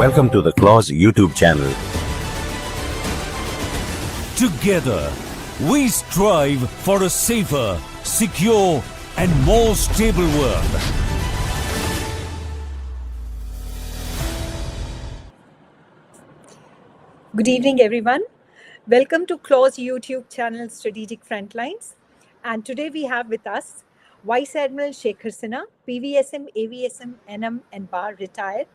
Welcome to the Clause YouTube channel. Together, we strive for a safer, secure, and more stable world. Good evening, everyone. Welcome to Clause YouTube channel Strategic Frontlines. And today we have with us Vice Admiral Shekhar Sinha, PVSM, AVSM, NM, and BAR retired.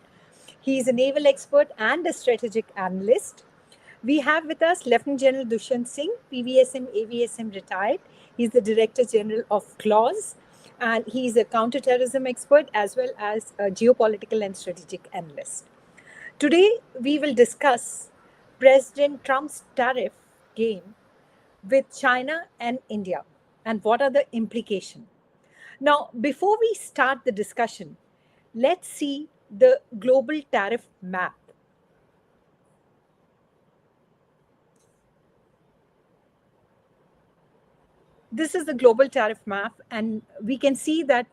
He is a naval expert and a strategic analyst. We have with us Lieutenant General Dushyant Singh, PVSM, AVSM retired. He's the Director General of Clause, and he's a counter-terrorism expert as well as a geopolitical and strategic analyst. Today, we will discuss President Trump's tariff game with China and India and what are the implications. Now, before we start the discussion, let's see the global tariff map. This is the global tariff map, and we can see that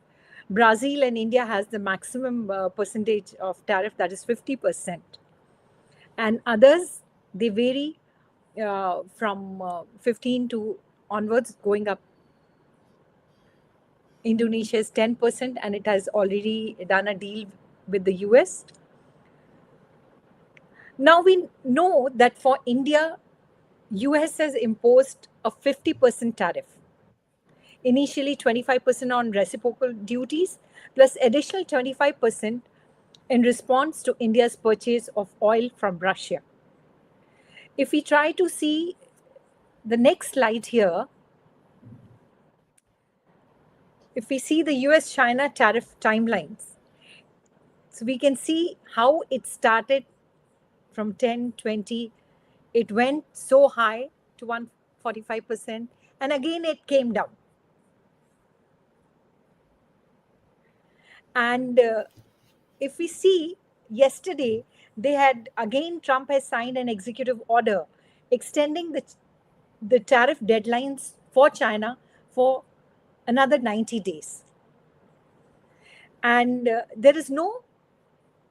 Brazil and India has the maximum percentage of tariff, that is 50%. And others, they vary from 15 to onwards, going up. Indonesia is 10%, and it has already done a deal with the US. Now we know that for India, US has imposed a 50% tariff. Initially 25% on reciprocal duties, plus additional 25% in response to India's purchase of oil from Russia. If we try to see the next slide here, if we see the US-China tariff timelines, so we can see how it started from 10, 20, it went so high to 145%, and again it came down. And if we see yesterday, Trump has signed an executive order extending the tariff deadlines for China for another 90 days. And there is no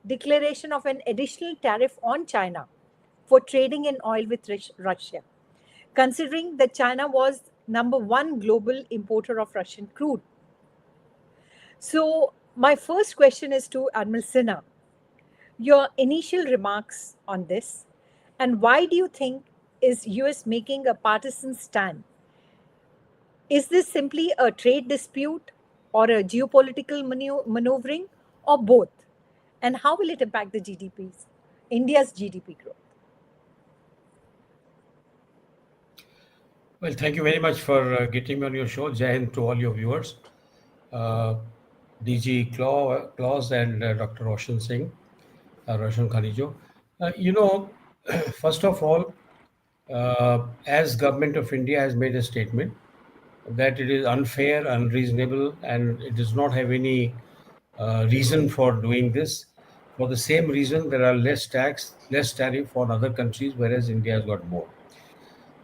declaration of an additional tariff on China for trading in oil with Russia, considering that China was #1 global importer of Russian crude. So my first question is to Admiral Sinha. Your initial remarks on this, and why do you think is US making a partisan stand? Is this simply a trade dispute or a geopolitical maneuvering, or both? And how will it impact the India's GDP growth? Well, thank you very much for getting me on your show. Jai Hind to all your viewers. DG Clause and Dr. Roshan Khanijo. First of all, as Government of India has made a statement that it is unfair, unreasonable, and it does not have any reason for doing this. For the same reason, there are less tax, less tariff on other countries, whereas India has got more.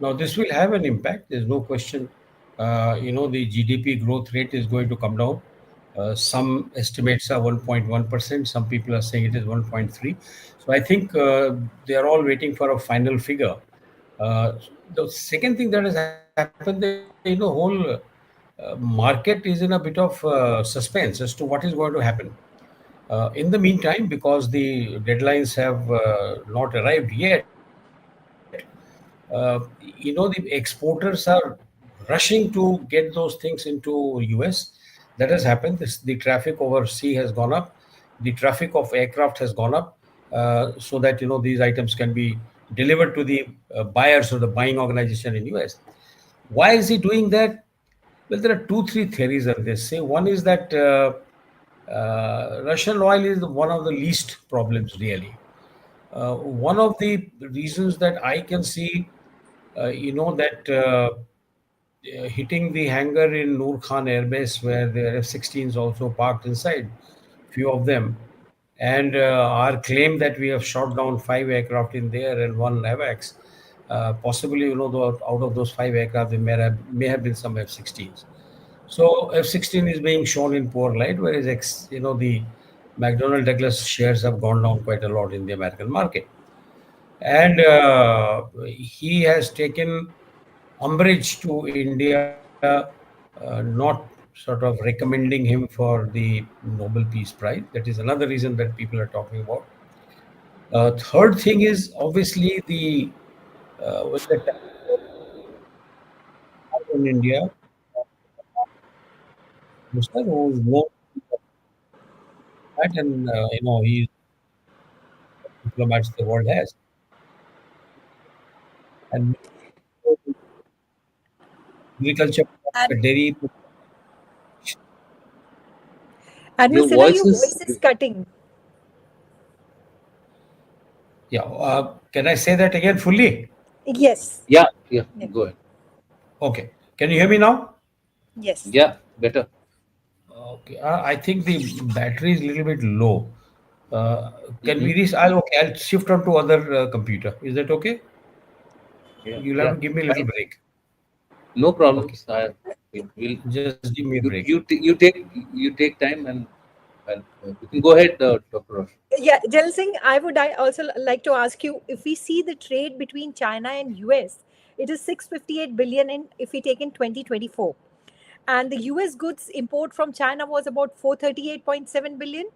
Now, this will have an impact. There's no question. The GDP growth rate is going to come down. Some estimates are 1.1%. Some people are saying it is 1.3. So I think they are all waiting for a final figure. The second thing that has happened, the whole market is in a bit of suspense as to what is going to happen. In the meantime, because the deadlines have not arrived yet, the exporters are rushing to get those things into US. That has happened. The traffic over sea has gone up. The traffic of aircraft has gone up, so that these items can be delivered to the buyers or the buying organization in US. Why is he doing that? Well, there are 2-3 theories on this. One is that Russian oil is one of the least problems, really. One of the reasons that I can see, that hitting the hangar in Noor Khan Air Base, where the F-16s also parked inside, few of them, and our claim that we have shot down 5 aircraft in there and 1 AVAX. Possibly, out of those 5 aircraft, there may have been some F-16s. So F-16 is being shown in poor light, whereas the McDonnell Douglas shares have gone down quite a lot in the American market. And he has taken umbrage to India, not sort of recommending him for the Nobel Peace Prize. That is another reason that people are talking about. Third thing is obviously the with the tariff in India, Mr. who's known that, and he's diplomats the world has, and agriculture, And dairy. Admiral Your Sinha, voice your is, voice is cutting. Yeah, can I say that again fully? Yes. yeah, yeah, Yeah. go ahead. Okay. Can you hear me now? Yes. Yeah, better. Okay. I think the battery is a little bit low. Uh, can Mm-hmm. we reach? I'll shift on to other computer. Is that okay? Yeah, You'll have yeah, to give me a little fine. break. No Okay. problems. Will Just give me a break. you take time and you can go ahead, Dr. Rosh. Yeah, Jal Singh, I also like to ask you, if we see the trade between China and US, it is 658 billion in, if we take in 2024. And the US goods import from China was about 438.7 billion,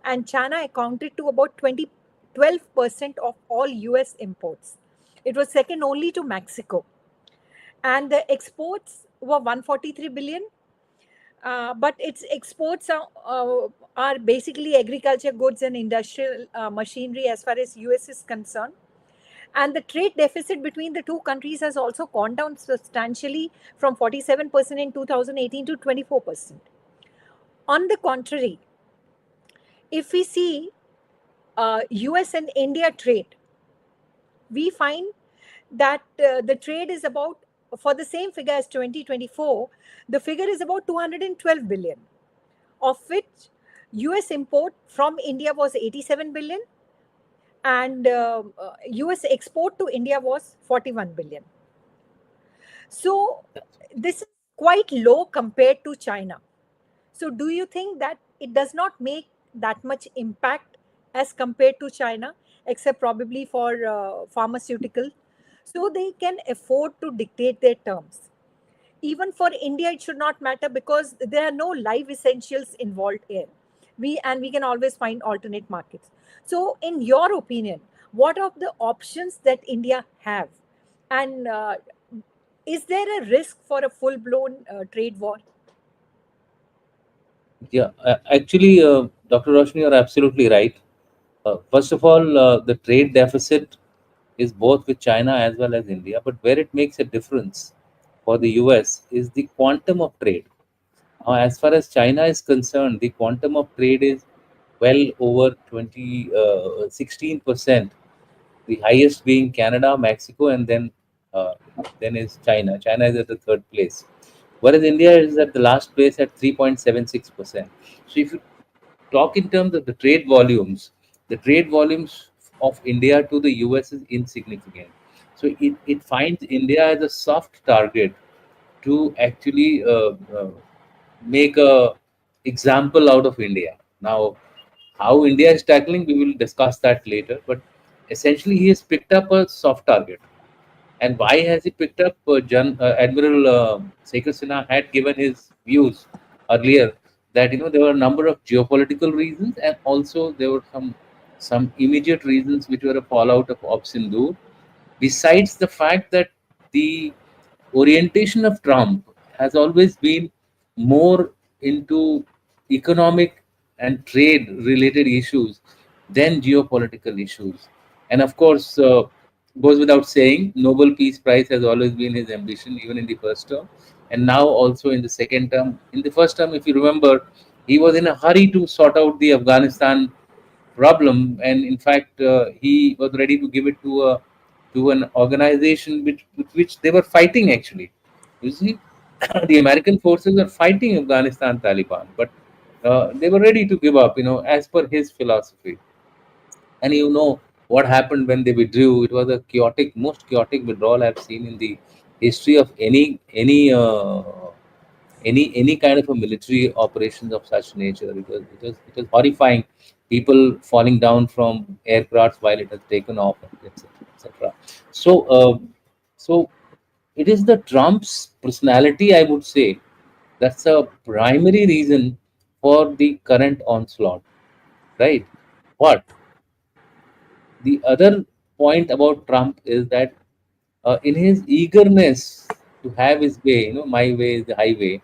and China accounted to about 12% of all US imports. It was second only to Mexico. And the exports were 143 billion, but its exports are basically agriculture goods and industrial machinery as far as US is concerned. And the trade deficit between the two countries has also gone down substantially from 47% in 2018 to 24%. On the contrary, if we see US and India trade, we find that the trade is about, for the same figure as 2024, the figure is about 212 billion, of which US import from India was 87 billion, and US export to India was 41 billion. So this is quite low compared to China. So do you think that it does not make that much impact as compared to China, except probably for pharmaceutical? So they can afford to dictate their terms. Even for India, it should not matter because there are no live essentials involved here. We can always find alternate markets. So, in your opinion, what are the options that India have, and is there a risk for a full-blown trade war? Yeah, actually, Dr. Roshni, you're absolutely right. First of all, the trade deficit is both with China as well as India. But where it makes a difference for the US is the quantum of trade. As far as China is concerned, the quantum of trade is well over 16%, the highest being Canada, Mexico, and then is China. China is at the third place, whereas India is at the last place at 3.76%. So if you talk in terms of the trade volumes of India to the US is insignificant. So it finds India as a soft target to actually make a example out of India. Now, how India is tackling, we will discuss that later. But essentially, he has picked up a soft target. And why has he picked up? Admiral Shekhar Sinha had given his views earlier that there were a number of geopolitical reasons, and also there were some immediate reasons which were a fallout of Op Sindoor. Besides the fact that the orientation of Trump has always been more into economic and trade related issues than geopolitical issues. And of course, goes without saying, Nobel Peace Prize has always been his ambition, even in the first term, and now also in the second term. In the first term, if you remember, he was in a hurry to sort out the Afghanistan problem, and in fact, he was ready to give it to an organization with which they were fighting actually. You see, the American forces are fighting Afghanistan Taliban, but they were ready to give up, as per his philosophy. And what happened when they withdrew? It was a most chaotic withdrawal I've seen in the history of any kind of a military operations of such nature. It was horrifying. people falling down from aircrafts while it has taken off, etc., etc. So, so it is the Trump's personality, I would say, that's a primary reason for the current onslaught, right? But the other point about Trump is that in his eagerness to have his way, my way is the highway,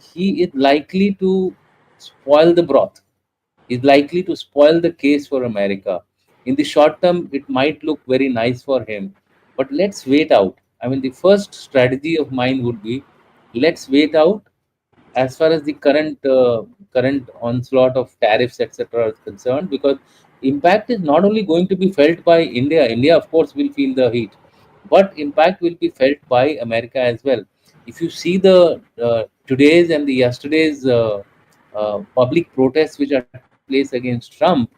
he is likely to spoil the broth. He's likely to spoil the case for America. In the short term, it might look very nice for him, but let's wait out. I mean, the first strategy of mine would be, let's wait out as far as the current onslaught of tariffs, etc., is concerned, because impact is not only going to be felt by India. India, of course, will feel the heat, but impact will be felt by America as well. If you see the today's and the yesterday's public protests which are taking place against Trump,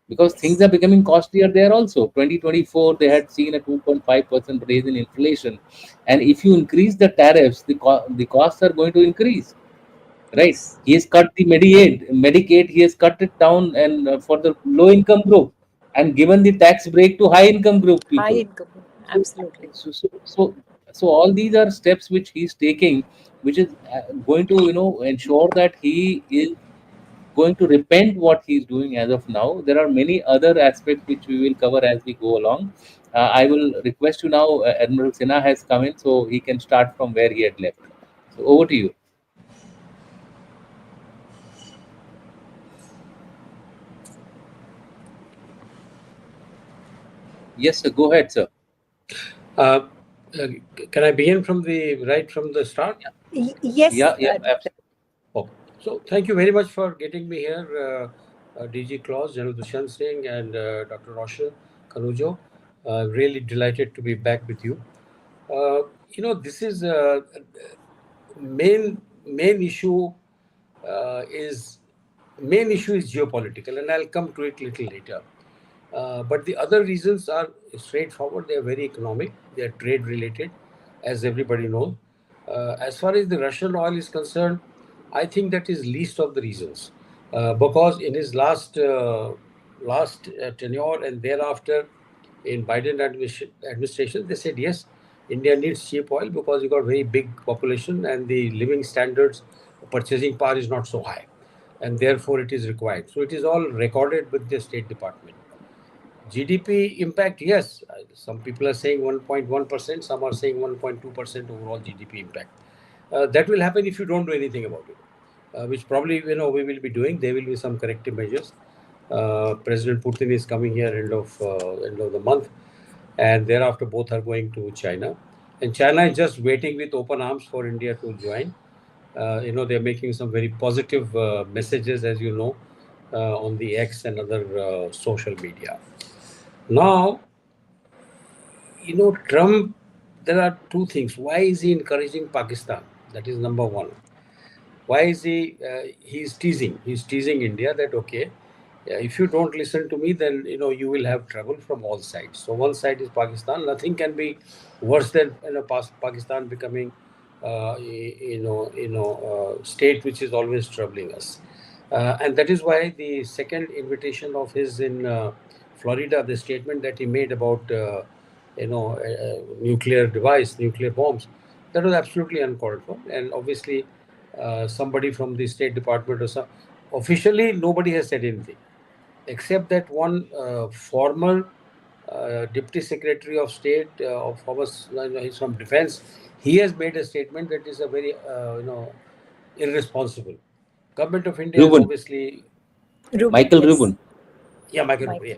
because things Yes. are becoming costlier there also. 2024, they had seen a 2.5% raise in inflation, and if you increase the tariffs, the costs are going to increase, right? Yes. He has cut the Medicaid, he has cut it down, and for the low income group, and given the tax break to high income group High people. income. So, Absolutely. so all these are steps which he's taking, which is going to, ensure that he is going to repent what he's doing as of now. There are many other aspects which we will cover as we go along. I will request you now, Admiral Sinha has come in, so he can start from where he had left. So over to you. Yes, sir. Go ahead, sir. Uh, uh, can I begin from the start? Yes. Yeah, yeah, absolutely. Okay. So thank you very much for getting me here, DG Claus, General Dushyant Singh, and Dr. Roshan Khanijo. Really delighted to be back with you. This is main issue is main issue is geopolitical, and I'll come to it little later. But the other reasons are straightforward. They are very economic. They are trade related, as everybody knows. As far as the Russian oil is concerned, I think that is least of the reasons, because in his last tenure and thereafter in Biden administration, they said yes, India needs cheap oil because you got very big population and the living standards, purchasing power is not so high, and therefore it is required. So it is all recorded with the State Department. GDP impact, yes. Some people are saying 1.1%, some are saying 1.2% overall GDP impact. That will happen if you don't do anything about it, which probably we will be doing. There will be some corrective measures. President Putin is coming here end of the month, and thereafter both are going to China. And China is just waiting with open arms for India to join. They're making some very positive messages, as you know, on the X and other social media. Now, Trump, there are two things. Why is he encouraging Pakistan? That is number one. Why is he's teasing India that, okay, if you don't listen to me, then, you will have trouble from all sides. So one side is Pakistan. Nothing can be worse than, Pakistan becoming, state which is always troubling us. And that is why the second invitation of his in Florida, the statement that he made about, nuclear bombs, that was absolutely uncalled for. And obviously, somebody from the State Department or some, officially, nobody has said anything, except that one former Deputy Secretary of State of former, he's from Defense. He has made a statement that is a very, irresponsible. Government of India has Ruben, obviously, Ruben. Michael Yes. Ruben. yeah, Michael, Mike. yeah.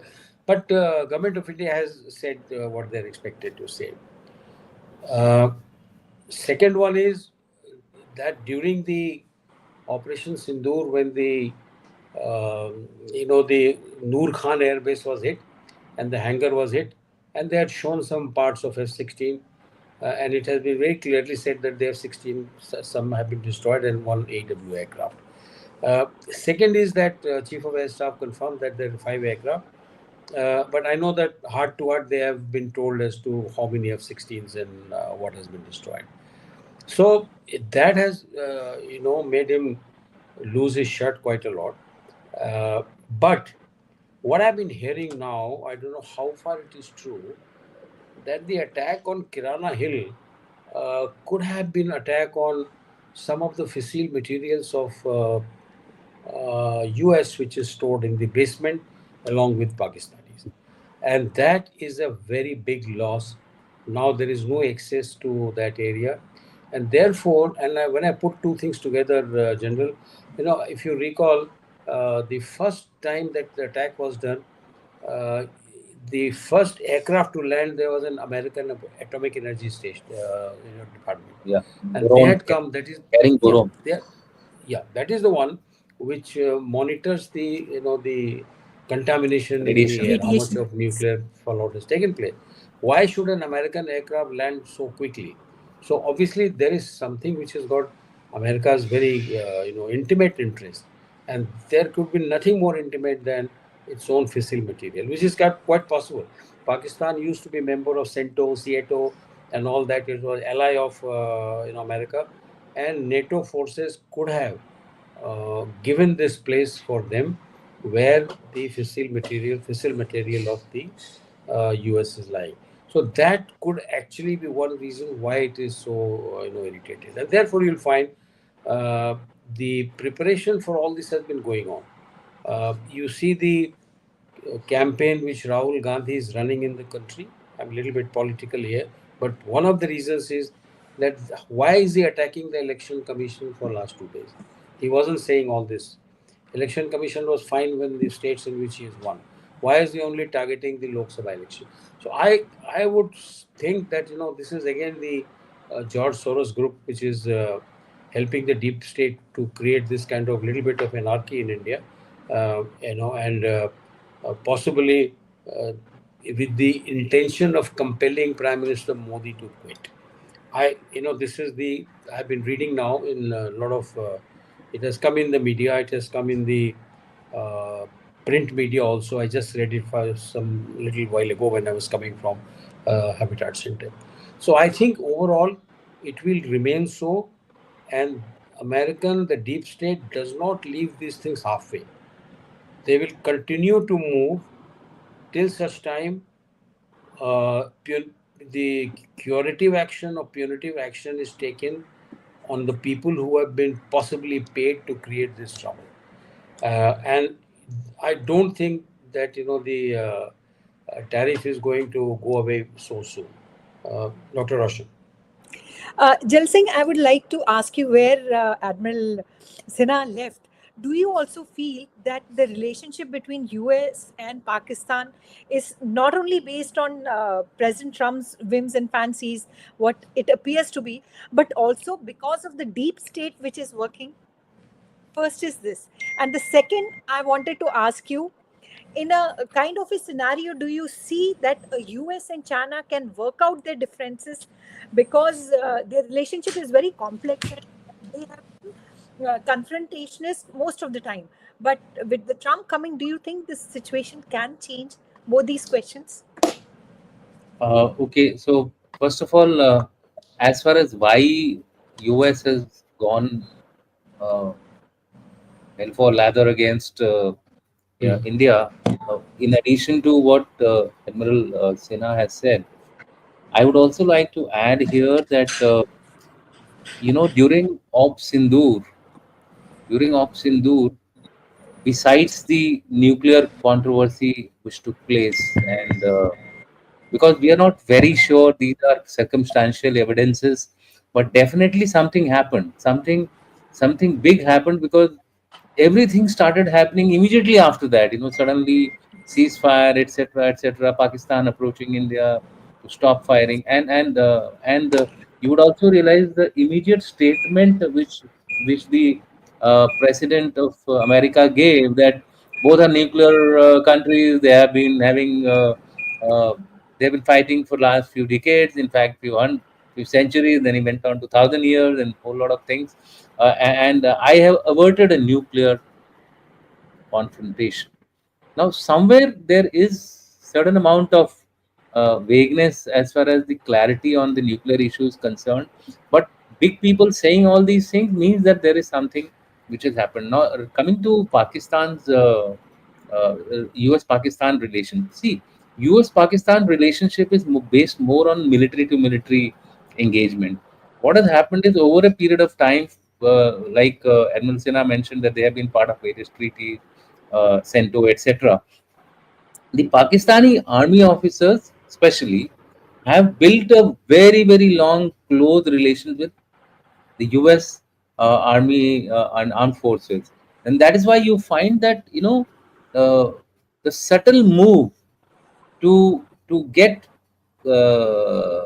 But Government of India has said what they're expected to say. Uh, Second one is that during the Operation Sindoor, when the Noor Khan Air Base was hit and the hangar was hit, and they had shown some parts of F-16, and it has been very clearly said that the F-16, some have been destroyed and one AW aircraft. Second is that Chief of Air Staff confirmed that there are 5 aircraft, but I know that heart to heart they have been told as to how many F-16s and what has been destroyed. So that has, made him lose his shirt quite a lot. But what I've been hearing now, I don't know how far it is true, that the attack on Kirana Hill could have been attack on some of the fissile materials of US, which is stored in the basement along with Pakistanis. And that is a very big loss. Now there is no access to that area. And therefore, when I put two things together, General, if you recall, the first time that the attack was done, uh, the first aircraft to land there was an American atomic energy station department, Yeah, and they boron, had come. That is, carrying yeah, boron, yeah, that is the one which monitors the the contamination in the radiation. air, how much Radiation. of nuclear fallout has taken place. Why should an American aircraft land so quickly? So obviously there is something which has got America's very intimate interest, and there could be nothing more intimate than its own fissile material, which is quite possible. Pakistan used to be member of CENTO, CIETO, and all that. It was ally of America, and NATO forces could have given this place for them, where the fissile material of the US is lying. So that could actually be one reason why it is so irritated, and therefore you'll find uh, the preparation for all this has been going on. You see the campaign which Rahul Gandhi is running in the country. I'm a little bit political here, but one of the reasons is that why is he attacking the election commission for last 2 days? He wasn't saying all this. Election commission was fine when the states in which he has won. Why is he only targeting the Lok Sabha election? So I would think that this is again the George Soros group which is helping the deep state to create this kind of little bit of anarchy in India, and possibly with the intention of compelling Prime Minister Modi to quit. This is the I've been reading now in a lot of. It has come in the media. It has come in the uh, print media also. I just read it for some little while ago when I was coming from Habitat Center. So I think overall it will remain so, and the deep state does not leave these things halfway. They will continue to move till such time uh, pun- the curative action or punitive action is taken on the people who have been possibly paid to create this trouble. And I don't think that the tariff is going to go away so soon. Dr. Roshan. Jal Singh, I would like to ask you where Admiral Sinha left. Do you also feel that the relationship between US and Pakistan is not only based on President Trump's whims and fancies, what it appears to be, but also because of the deep state which is working? First is this. And the second, I wanted to ask you, in a kind of a scenario, do you see that US and China can work out their differences, because their relationship is very complex and they have confrontationist most of the time? But with the Trump coming, do you think this situation can change both these questions? Okay, so first of all, as far as why US has gone uh, hell for lather against Hmm. India, in addition to what Admiral Sinha has said, I would also like to add here that during Op Sindoor, besides the nuclear controversy which took place, and because we are not very sure, these are circumstantial evidences, but definitely something happened, something big happened, because everything started happening immediately after that. Suddenly ceasefire, etc., etc. Pakistan approaching India to stop firing, and you would also realize the immediate statement which the president of America gave, that both are nuclear countries. They have been having uh, they've been fighting for last few decades. In fact, few centuries. Then he went on to 1,000 years and whole lot of things. And I have averted a nuclear confrontation. Now, somewhere there is certain amount of vagueness as far as the clarity on the nuclear issue is concerned. But big people saying all these things means that there is something which has happened. Now, coming to Pakistan's US-Pakistan relation. See, US-Pakistan relationship is based more on military to military engagement. What has happened is over a period of time, Admiral Sinha mentioned that they have been part of various treaties, CENTO, etc. The Pakistani army officers, especially, have built a very, very long, close relation with the US army and armed forces. And that is why you find that, the subtle move to get uh,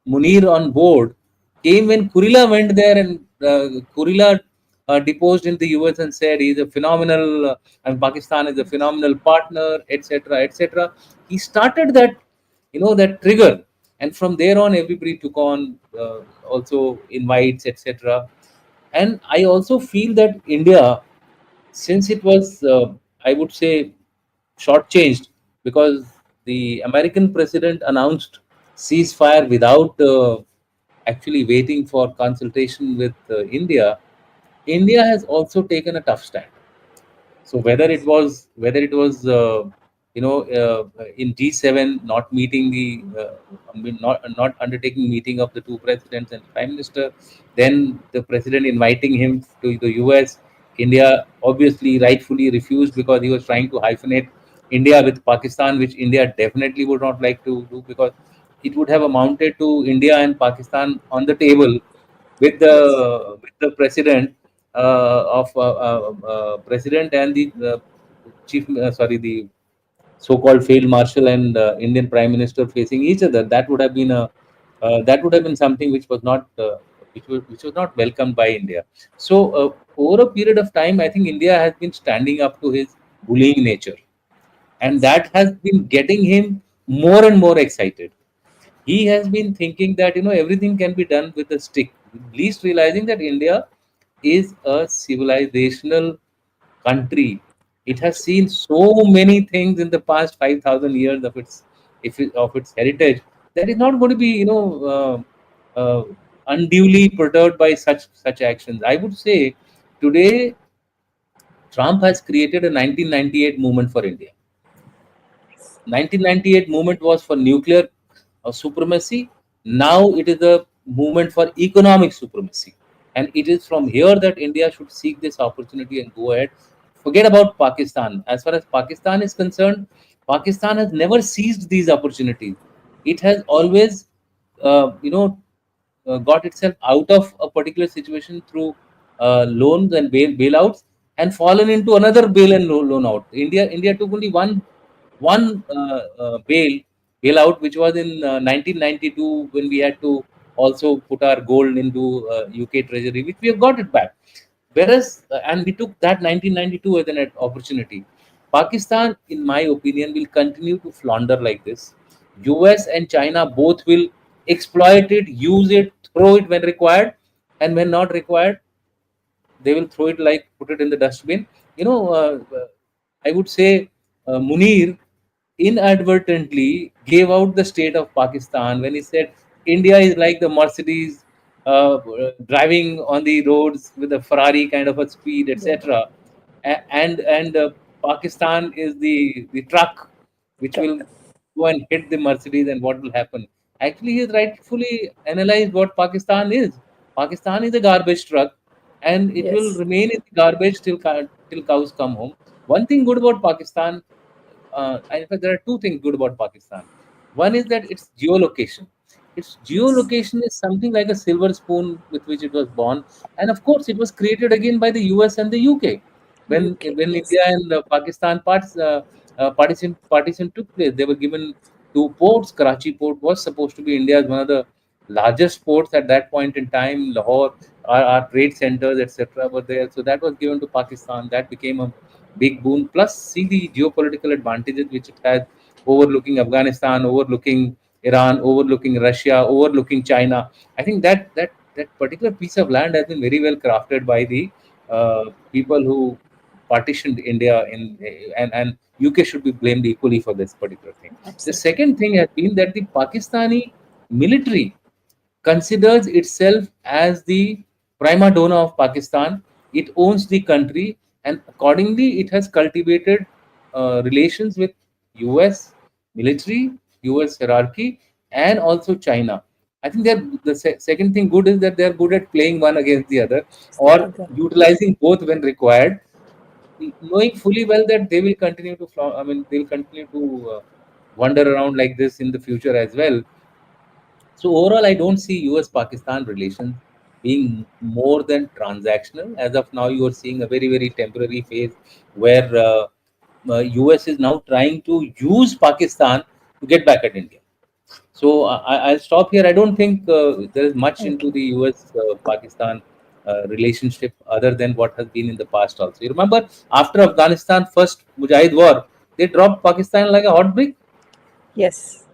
Munir on board came when Kurila went there, and Kurila deposed in the US and said he's a phenomenal, and Pakistan is a phenomenal partner, etc., etc. He started that, that trigger, and from there on, everybody took on also invites, etc. And I also feel that India, since it was, I would say, shortchanged, because the American president announced ceasefire without actually waiting for consultation with India. India has also taken a tough stand. So whether it was in G7 not meeting not undertaking meeting of the two presidents and prime minister, then the president inviting him to the US, India obviously rightfully refused because he was trying to hyphenate India with Pakistan, which India definitely would not like to do, because it would have amounted to India and Pakistan on the table with Yes. the president of president and the the so-called field marshal and Indian prime minister facing each other. That would have been something which was not which was not welcomed by India. So over a period of time, I think India has been standing up to his bullying nature, and that has been getting him more and more excited. He has been thinking that everything can be done with a stick, least realizing that India is a civilizational country. It has seen so many things in the past 5,000 years of its heritage, that is not going to be unduly perturbed by such actions. I would say today Trump has created a 1998 movement for India. 1998 movement was for nuclear supremacy. Now it is a movement for economic supremacy, and it is from here that India should seek this opportunity and go ahead. Forget about Pakistan. As far as Pakistan is concerned, Pakistan has never seized these opportunities. It has always, got itself out of a particular situation through loans and bailouts, and fallen into another bail and loan out. India took only one bailout, which was in 1992, when we had to also put our gold into UK Treasury, which we have got it back. Whereas, and we took that 1992 as an opportunity. Pakistan, in my opinion, will continue to flounder like this. US and China both will exploit it, use it, throw it when required, and when not required, they will throw it, like put it in the dustbin. I would say Munir inadvertently gave out the state of Pakistan when he said India is like the Mercedes driving on the roads with a Ferrari kind of a speed, Yeah. etc. And Pakistan is the truck which will Truck. go and hit the Mercedes, and what will happen? Actually, he has rightfully analyzed what Pakistan is. Pakistan is a garbage truck, and it will Yes. remain in the garbage till cows come home. One thing good about Pakistan, in fact, there are two things good about Pakistan. One is that its geolocation. Its Yes. geolocation is something like a silver spoon with which it was born, and of course, it was created again by the US and the UK. UK. When Yes. India and Pakistan partition took place, they were given two ports. Karachi port was supposed to be India's one of the largest ports at that point in time. Lahore, our trade centers, etc., were there. So that was given to Pakistan. That became a big boon. Plus, see the geopolitical advantages which it has, overlooking Afghanistan, overlooking Iran, overlooking Russia, overlooking China. I think that particular piece of land has been very well crafted by the people who partitioned India and UK should be blamed equally for this particular thing. The Absolutely. second thing has been that the Pakistani military considers itself as the prima donna of Pakistan. It owns the country, and accordingly, it has cultivated relations with US military, US hierarchy, and also China. I think they're second thing good is that they're good at playing one against the other or utilizing both when required, knowing fully well that they will continue to they will continue to wander around like this in the future as well. So overall, I don't see US-Pakistan relations being more than transactional. As of now, you are seeing a very, very temporary phase where US is now trying to use Pakistan to get back at India. So I'll stop here. I don't think there is much into the US-Pakistan relationship other than what has been in the past also. You remember after Afghanistan first Mujahid war, they dropped Pakistan like a hot brick. Yes.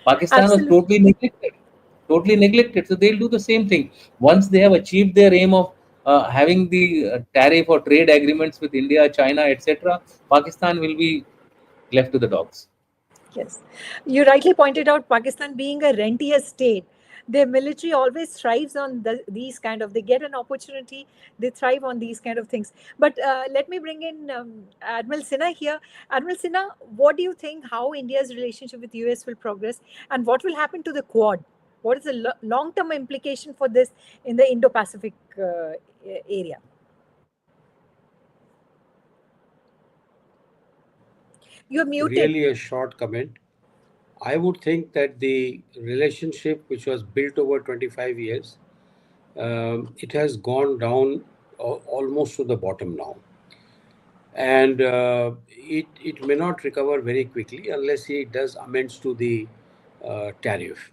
Pakistan was totally neglected. So they'll do the same thing once they have achieved their aim of having the tariff or trade agreements with India, China, etc. Pakistan will be left to the dogs. Yes, you rightly pointed out Pakistan being a rentier state. Their military always thrives on these kind of. They get an opportunity, they thrive on these kind of things. But let me bring in Admiral Sinha here. Admiral Sinha, what do you think? How India's relationship with US will progress, and what will happen to the Quad? What is the long-term implication for this in the Indo-Pacific area? You're muted. Really a short comment. I would think that the relationship which was built over 25 years, it has gone down almost to the bottom now. And it may not recover very quickly unless he does amends to the tariff.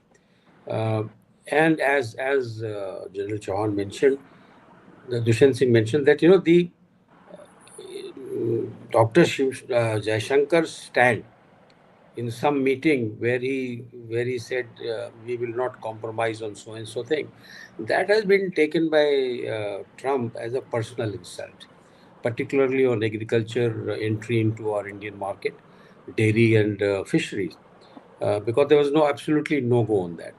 And as General Chauhan mentioned, the Dushyant Singh mentioned that, the Dr. Jaishankar's stand in some meeting where he said we will not compromise on so and so thing, that has been taken by Trump as a personal insult, particularly on agriculture entry into our Indian market, dairy and fisheries, because there was absolutely no go on that.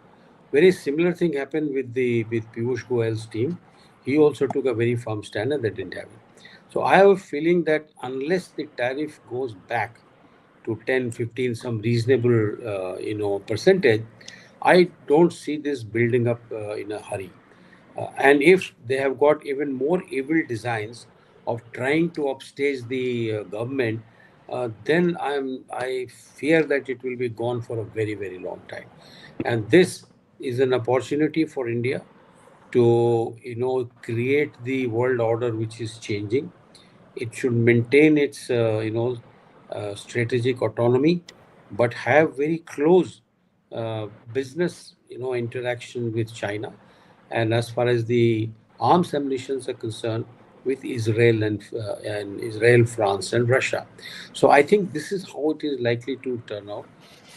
Very similar thing happened with Piyush Goyal's team. He also took a very firm stand and they didn't have it. So I have a feeling that unless the tariff goes back to 10, 15, some reasonable, percentage, I don't see this building up in a hurry. And if they have got even more evil designs of trying to upstage the government, then I fear that it will be gone for a very, very long time. And this is an opportunity for India to, create the world order which is changing. It should maintain its, strategic autonomy, but have very close business, interaction with China. And as far as the arms ammunitions are concerned, with Israel and Israel, France, and Russia. So I think this is how it is likely to turn out.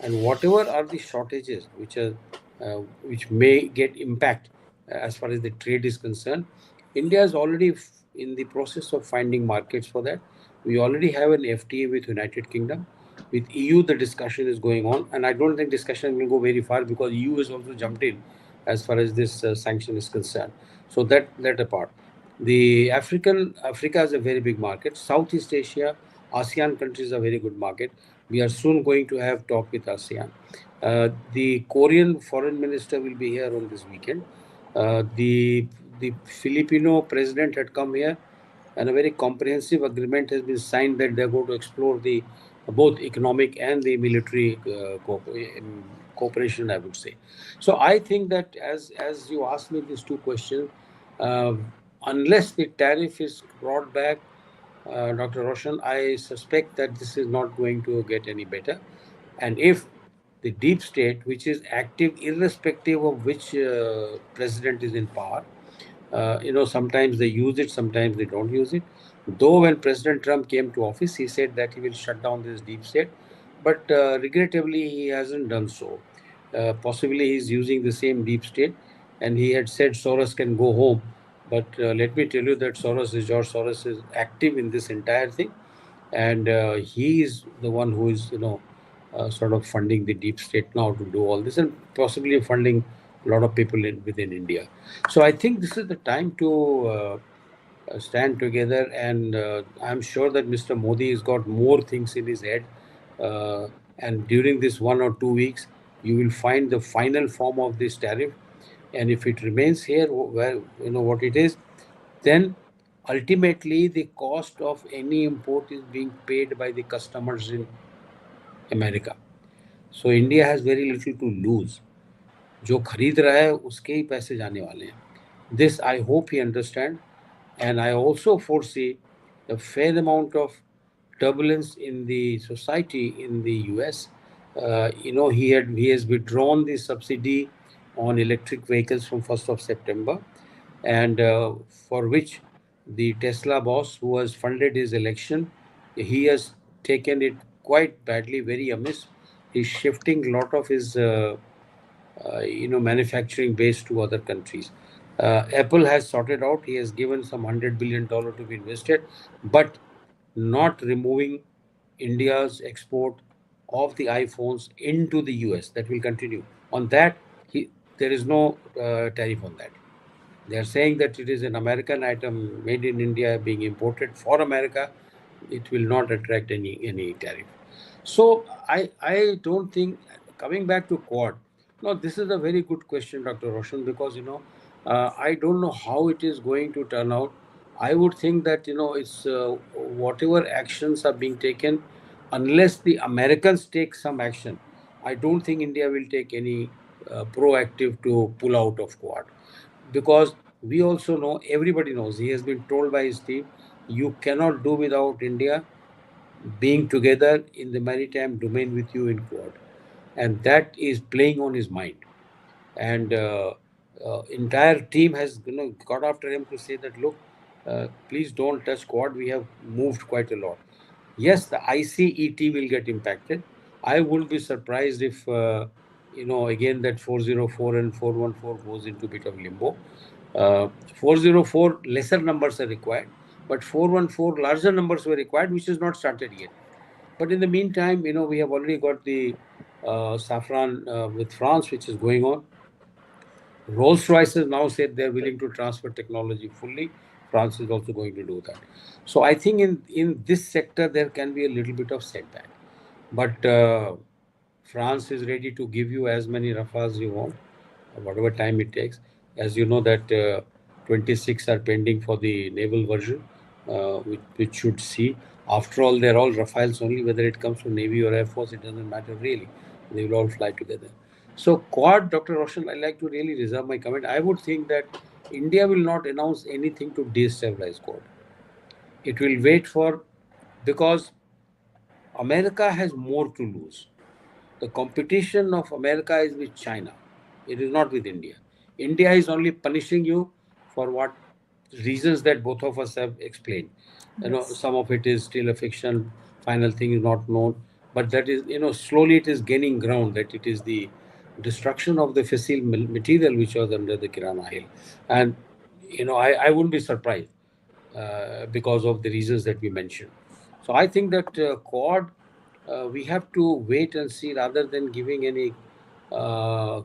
And whatever are the shortages which may get impact as far as the trade is concerned, India is already in the process of finding markets for that. We already have an FTA with United Kingdom. With EU, the discussion is going on, and I don't think discussion will go very far because EU has also jumped in as far as this sanction is concerned. So that apart, the Africa is a very big market. Southeast Asia, ASEAN countries are very good market. We are soon going to have talk with ASEAN. The Korean foreign minister will be here on this weekend. The Filipino president had come here, and a very comprehensive agreement has been signed that they're going to explore the both economic and the military cooperation, I would say. So I think that as you asked me these two questions, unless the tariff is brought back, Dr. Roshan, I suspect that this is not going to get any better. And if the deep state, which is active irrespective of which president is in power, sometimes they use it, sometimes they don't use it. Though when President Trump came to office, he said that he will shut down this deep state, but regrettably he hasn't done so. Possibly he's using the same deep state, and he had said Soros can go home. But let me tell you that George Soros is active in this entire thing, and he is the one who is, sort of funding the deep state now to do all this, and possibly funding a lot of people within India. So I think this is the time to stand together, and I'm sure that Mr. Modi has got more things in his head. And during this 1 or 2 weeks, you will find the final form of this tariff. And if it remains here, where you know what it is, then ultimately the cost of any import is being paid by the customers in America. So India has very little to lose. जो खरीद रहा है उसके ही पैसे जाने वाले हैं. This I hope he understand, and I also foresee a fair amount of turbulence in the society in the US. He has withdrawn the subsidy on electric vehicles from 1st of September, and for which the Tesla boss who has funded his election, he has taken it quite badly, very amiss. He's shifting a lot of his manufacturing base to other countries. Apple has sorted out. He has given some $100 billion to be invested, but not removing India's export of the iPhones into the US. That will continue. On that, there is no tariff on that. They are saying that it is an American item made in India being imported for America. It will not attract any tariff. So I don't think, coming back to Quad. No, this is a very good question, Dr. Roshan, because I don't know how it is going to turn out. I would think that it's whatever actions are being taken, unless the Americans take some action, I don't think India will take any proactive to pull out of Quad, because we also know, everybody knows, he has been told by his team, you cannot do without India being together in the maritime domain with you in Quad, and that is playing on his mind. And entire team has got after him to say that, look, please don't touch Quad. We have moved quite a lot. Yes, the ICET will get impacted. I wouldn't be surprised if again that 404 and 414 goes into a bit of limbo. 404 lesser numbers are required, but 414 larger numbers were required, which is not started yet. But in the meantime, we have already got the saffron with France, which is going on. Rolls-Royce has now said they're willing to transfer technology fully. France is also going to do that. So I think in this sector, there can be a little bit of setback. But France is ready to give you as many Rafales you want, whatever time it takes. As you know that 26 are pending for the naval version, which should see. After all, they're all Rafales only. Whether it comes from Navy or Air Force, it doesn't matter really. They will all fly together. So Quad, Dr. Roshan, I like to really reserve my comment. I would think that India will not announce anything to destabilize Quad. It will wait for, because America has more to lose. The competition of America is with China. It is not with India. India is only punishing you for what reasons that both of us have explained. Yes. Some of it is still a fiction. Final thing is not known. But that is, slowly it is gaining ground that it is the destruction of the fissile material which was under the Kirana Hill. And, I wouldn't be surprised because of the reasons that we mentioned. So I think that Quad, we have to wait and see rather than giving any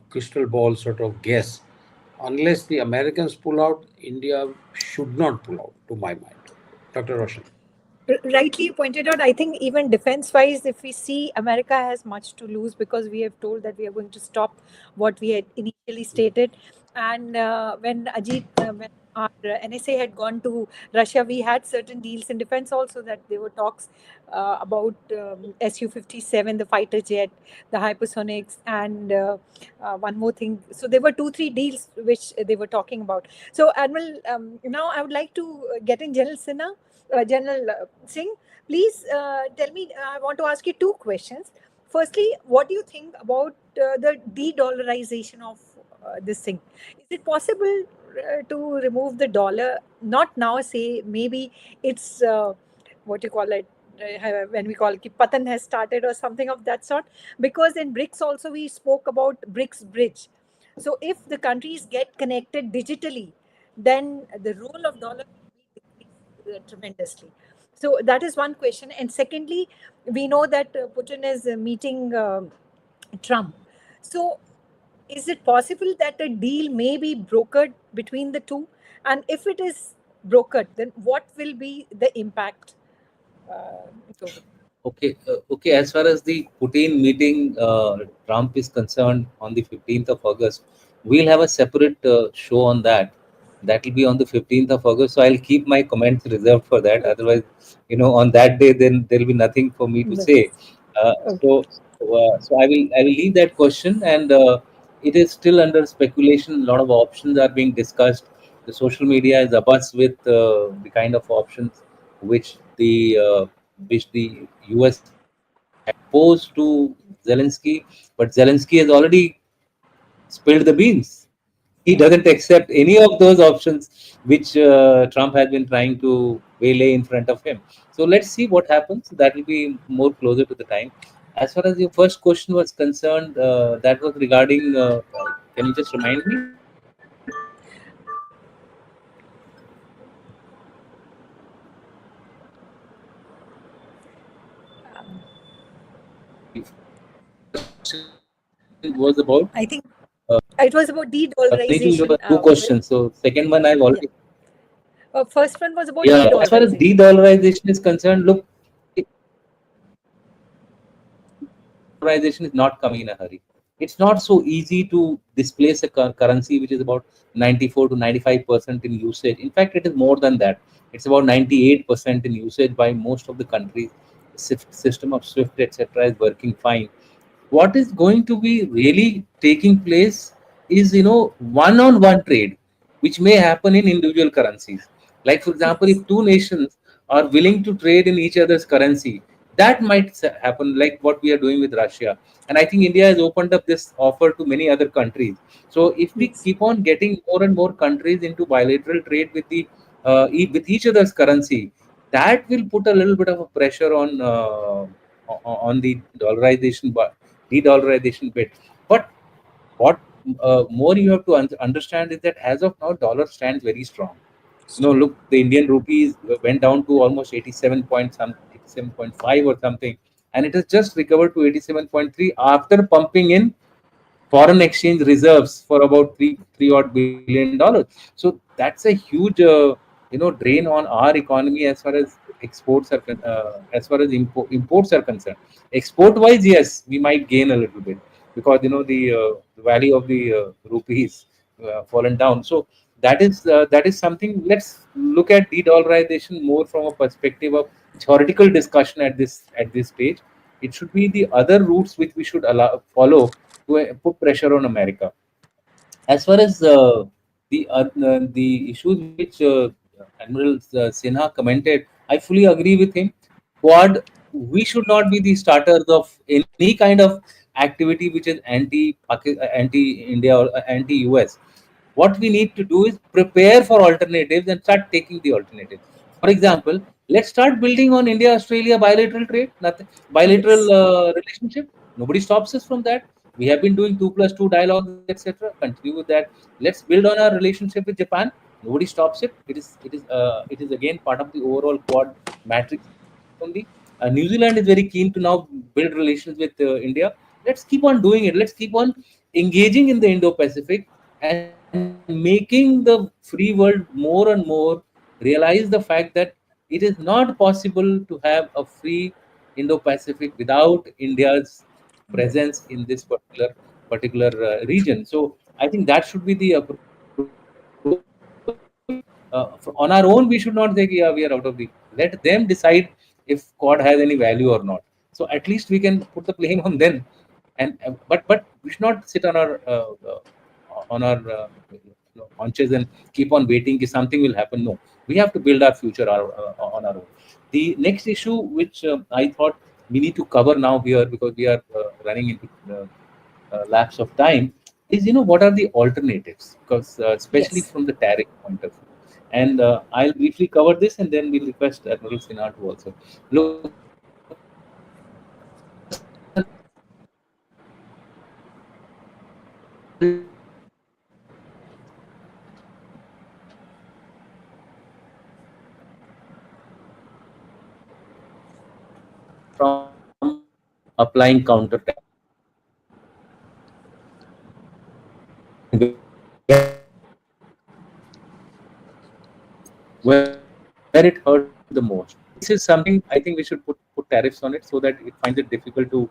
crystal ball sort of guess. Unless the Americans pull out, India should not pull out, to my mind. Dr. Roshan. Rightly pointed out, I think even defense wise, if we see, America has much to lose, because we have told that we are going to stop what we had initially stated. And when our NSA had gone to Russia, we had certain deals in defense also, that there were talks about Su-57, the fighter jet, the hypersonics, and one more thing. So there were 2-3 deals which they were talking about. So Admiral, now I would like to get in General Sinha. General Singh, please tell me, I want to ask you 2 questions. Firstly, what do you think about the de-dollarization of this thing? Is it possible to remove the dollar? Not now, say, maybe it's, what you call it, when we call it, Patan has started or something of that sort. Because in BRICS also, we spoke about BRICS bridge. So if the countries get connected digitally, then the role of dollar tremendously. So that is one question. And secondly, we know that Putin is meeting Trump. So is it possible that a deal may be brokered between the two? And if it is brokered, then what will be the impact? So, Okay. As far as the Putin meeting, Trump is concerned, on the 15th of August, we'll have a separate show on that. That will be on the 15th of August. So I'll keep my comments reserved for that. okay. Otherwise, on that day, then there'll be nothing for me to Yes. say. Uh, Okay. so, so I will leave that question, and it is still under speculation. A lot of options are being discussed. The social media is abuzz with the kind of options which the US had posed to Zelensky, but Zelensky has already spilled the beans. He doesn't accept any of those options which Trump has been trying to waylay in front of him. So let's see what happens. That will be more closer to the time. As far as your first question was concerned, that was regarding. Can you just remind me? Was about I think it was about Khanijo, you de-dollarization. have two questions. So second one I've Yeah. already. First one was about Yeah, as far as de-dollarization. de-dollarization is concerned, look, dollarization is not coming in a hurry. It's not so easy to displace a currency which is about 94 to 95% in usage. In fact, it is more than that. It's about 98% in usage by most of the countries. System of SWIFT, etc., is working fine. What is going to be really taking place is one-on-one trade, which may happen in individual currencies. Like, for example, Yes. if two nations are willing to trade in each other's currency, that might happen, like what we are doing with Russia. And I think India has opened up this offer to many other countries. So if we Yes. keep on getting more and more countries into bilateral trade with the with each other's currency, that will put a little bit of a pressure on the dollarization, de-dollarization bit. But what more you have to understand is that as of now, dollar stands very strong. Strong. Look, the Indian rupees went down to almost 87 point some 87.5 or something, and it has just recovered to 87.3 after pumping in foreign exchange reserves for about three odd $1 billion. So that's a huge drain on our economy as far as as far as imports are concerned. Export wise, yes, we might gain a little bit because the value of the rupees fallen down. So that is something. Let's look at de-dollarization more from a perspective of theoretical discussion at this stage. It should be the other routes which we should follow to put pressure on America. As far as the issues which Admiral Sinha commented, I fully agree with him. Quad, we should not be the starters of any kind of activity which is anti-India or anti-US. What we need to do is prepare for alternatives and start taking the alternatives. For example, let's start building on India-Australia bilateral trade, nothing, bilateral Yes. relationship. Nobody stops us from that. We have been doing 2+2 dialogues, etc. Continue with that. Let's build on our relationship with Japan. Nobody stops it. It is again part of the overall Quad matrix only. New Zealand is very keen to now build relations with India. Let's keep on doing it. Let's keep on engaging in the Indo-Pacific and making the free world more and more realize the fact that it is not possible to have a free Indo-Pacific without India's presence Yes. in this particular region. So I think that should be the approach. On our own, we should not say, yeah, we are out of the. Let them decide if Quad has any value or not. So at least we can put the blame on them, but we should not sit on our haunches and keep on waiting if something will happen. No, we have to build our future on our own. The next issue which I thought we need to cover now here, because we are running into lapse of time, is what are the alternatives, because especially Yes. from the tariff point of view. And I'll briefly cover this, and then we'll request Admiral Sinha to also look. From applying counter tariffs, where where it hurts the most. This is something I think we should put tariffs on it so that it finds it difficult to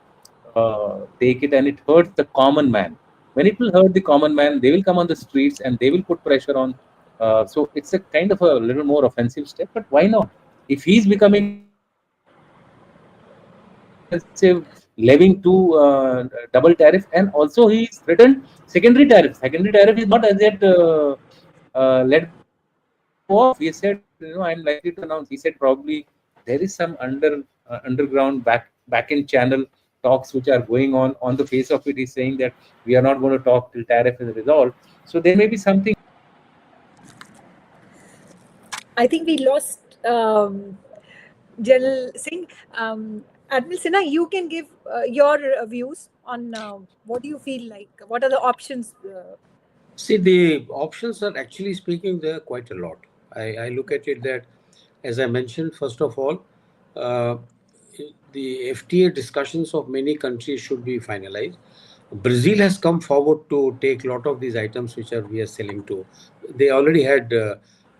take it, and it hurts the common man. When it will hurt the common man, they will come on the streets and they will put pressure on. So it's a kind of a little more offensive step, but why not? If he's becoming offensive, levying two double tariff, and also he's threatened secondary tariff. Secondary tariff is not as yet let go of. He said, I'm likely to announce. He said probably there is some underground back end channel talks which are going on the face of it. He's saying that we are not going to talk till tariff is resolved. So there may be something. I think we lost General Singh. Admiral Sinha, you can give your views on what do you feel like? What are the options? See, the options are actually speaking there quite a lot. I look at it that, as I mentioned, first of all, uh, the FTA discussions of many countries should be finalized. Brazil has come forward to take a lot of these items which we are selling to. They already had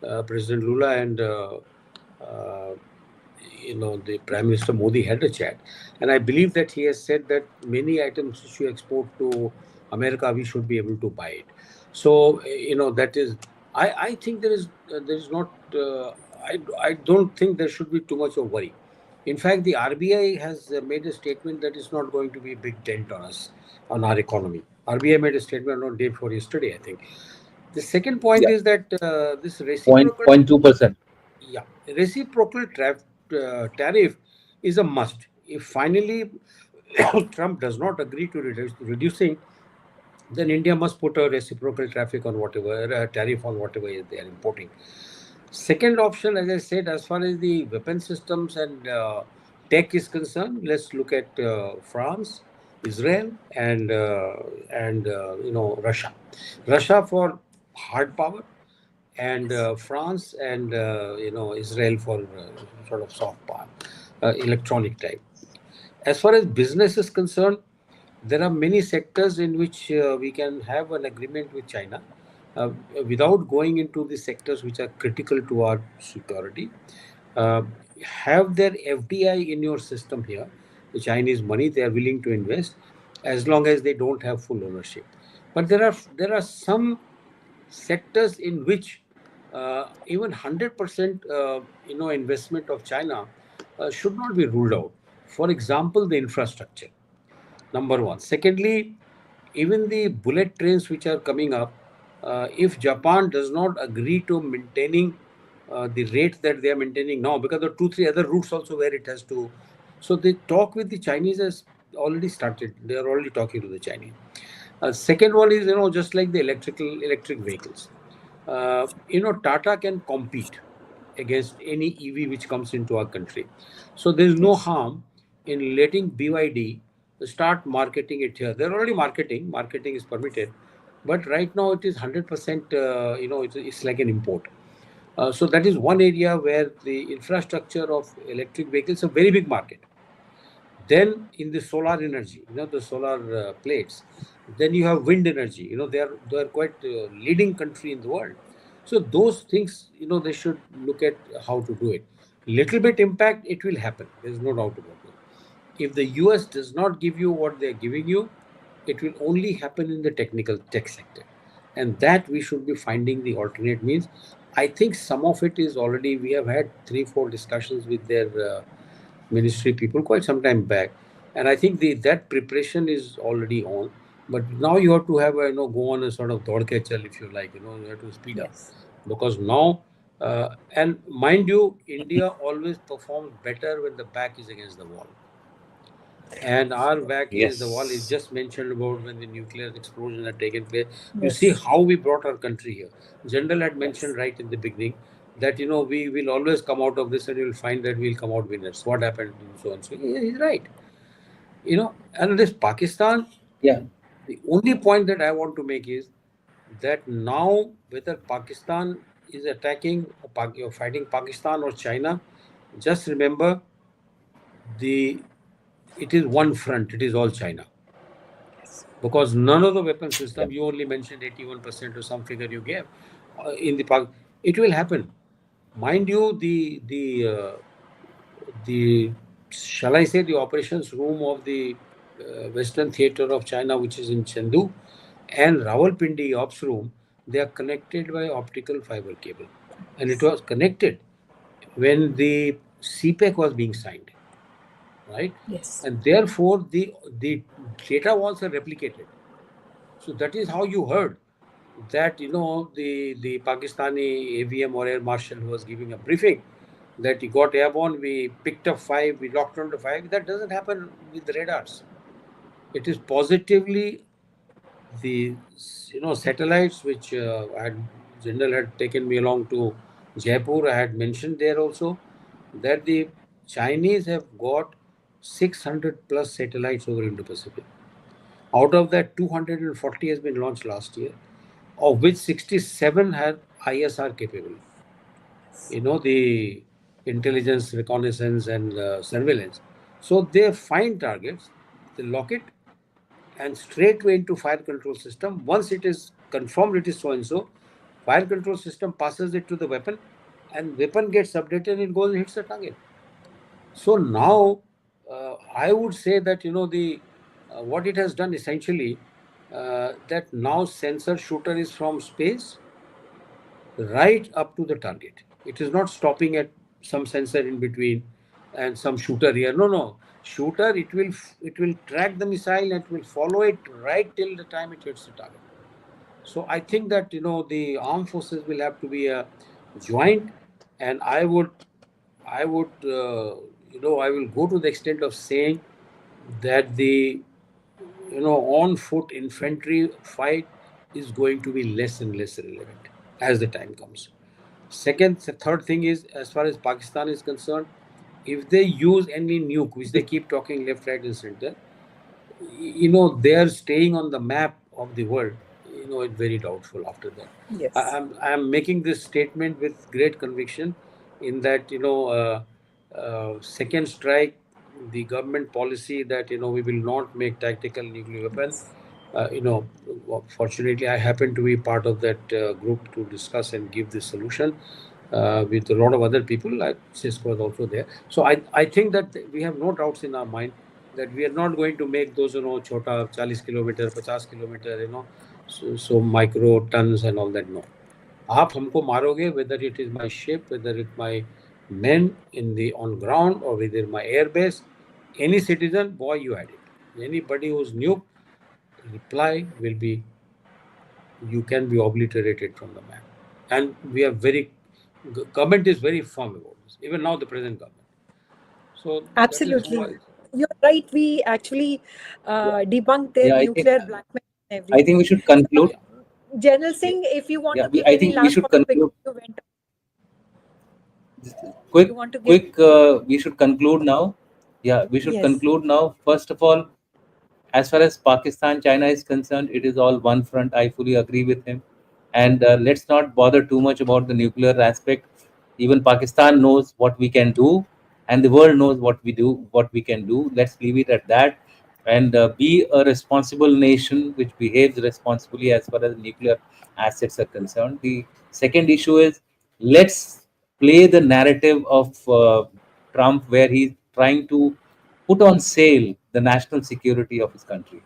President Lula and uh, the Prime Minister Modi had a chat, and I believe that he has said that many items which you export to America, we should be able to buy it. So that is. I think there is not. I don't think there should be too much of worry. In fact, the RBI has made a statement that it's not going to be a big dent on us, on our economy. RBI made a statement on day before yesterday, I think. The second point is that this reciprocal 0.2%. Yeah, reciprocal tariff is a must. If finally Trump does not agree to reducing, then India must put a reciprocal tariff on whatever they are importing. Second option, as I said, as far as the weapon systems and tech is concerned, let's look at France, Israel, and Russia. Russia for hard power, and France and Israel for sort of soft power, electronic type. As far as business is concerned, there are many sectors in which we can have an agreement with China uh, without going into the sectors which are critical to our security. Uh, have their FDI in your system here, the Chinese money they are willing to invest, as long as they don't have full ownership. But there are some sectors in which even 100% investment of China should not be ruled out. For example, the infrastructure, number one. Secondly, even the bullet trains which are coming up, if Japan does not agree to maintaining the rate that they are maintaining now, because there are 2, 3 other routes also where it has to. So the talk with the Chinese has already started. They are already talking to the Chinese. Second one is, just like the electric vehicles. Tata can compete against any EV which comes into our country. So there is no harm in letting BYD start marketing it here. They're already marketing. Marketing is permitted, but right now it is 100%. It's like an import. So that is one area where the infrastructure of electric vehicles is a very big market. Then in the solar energy, the solar plates. Then you have wind energy. They are quite leading country in the world. So those things, they should look at how to do it. Little bit impact, it will happen. There's no doubt about it. If the US does not give you what they're giving you, it will only happen in the technical tech sector. And that we should be finding the alternate means. I think some of it is already, we have had 3, 4 discussions with their ministry people quite some time back. And I think that preparation is already on. But now you have to have go on a sort of dod ke chal, if you like, you have to speed up. Because now, and mind you, India always performs better when the back is against the wall. And our back against the wall is just mentioned about when the nuclear explosion had taken place. You see how we brought our country here. General had mentioned right in the beginning that we will always come out of this and you'll find that we'll come out winners. What happened and so on. So yeah, he's right. And this Pakistan, the only point that I want to make is that now whether Pakistan is attacking or fighting Pakistan or China, just remember it is one front. It is all China. Because none of the weapon system, you only mentioned 81% or some figure you gave in the Pak. It will happen. Mind you, the shall I say the operations room of the Western Theatre of China, which is in Chengdu, and Rawalpindi ops room, they are connected by optical fiber cable, and it was connected when the CPEC was being signed, right? Yes. And therefore the data walls are replicated. So that is how you heard that the Pakistani AVM or Air Marshal who was giving a briefing that he got airborne, we picked up five, we locked on to five. That doesn't happen with radars. It is positively the satellites which General had taken me along to Jaipur. I had mentioned there also that the Chinese have got 600 plus satellites over Indo-Pacific. Out of that, 240 has been launched last year, of which 67 have ISR capable. The intelligence, reconnaissance, and surveillance. So they find targets, they lock it, and straightway into fire control system. Once it is confirmed it is so and so, fire control system passes it to the weapon, and weapon gets updated and it goes and hits the target. So now, I would say that the what it has done essentially, that now sensor shooter is from space right up to the target. It is not stopping at some sensor in between and some shooter here. No, no. Shooter, it will track the missile and it will follow it right till the time it hits the target. So I think that the armed forces will have to be a joint, and I will go to the extent of saying that the on foot infantry fight is going to be less and less relevant as the time comes. Second, the third thing is, as far as Pakistan is concerned, if they use any nuke, which they keep talking left, right, and center, they are staying on the map of the world. It's very doubtful after that. Yes. I'm making this statement with great conviction, in that second strike, the government policy that we will not make tactical nuclear weapon. Fortunately, I happen to be part of that group to discuss and give this solution with a lot of other people. Like Cisco was also there. So I think that we have no doubts in our mind that we are not going to make those chota 40 kilometer, 50 kilometer, so micro tons and all that. No, आप हमको मारोगे, whether it is my ship, whether it my men in the on ground or whether my air base, any citizen, boy, you had it. Anybody who's new, reply will be, you can be obliterated from the map. And we are government is very firm about this, even now the present government. So that is how Absolutely. You're right. We actually debunked their Yeah, nuclear blackmail and I think we everything. should conclude. General Singh, if you want Yeah, to give I any think we last should comment because conclude. you went, you Quick, want to give. quick. We should conclude now. Yeah, we should Yes. conclude now. First of all, as far as Pakistan, China is concerned, it is all one front. I fully agree with him. And let's not bother too much about the nuclear aspect. Even Pakistan knows what we can do, and the world knows what we can do. Let's leave it at that, and be a responsible nation which behaves responsibly as far as nuclear assets are concerned. The second issue is, let's play the narrative of Trump, where he's trying to put on sale the national security of his country.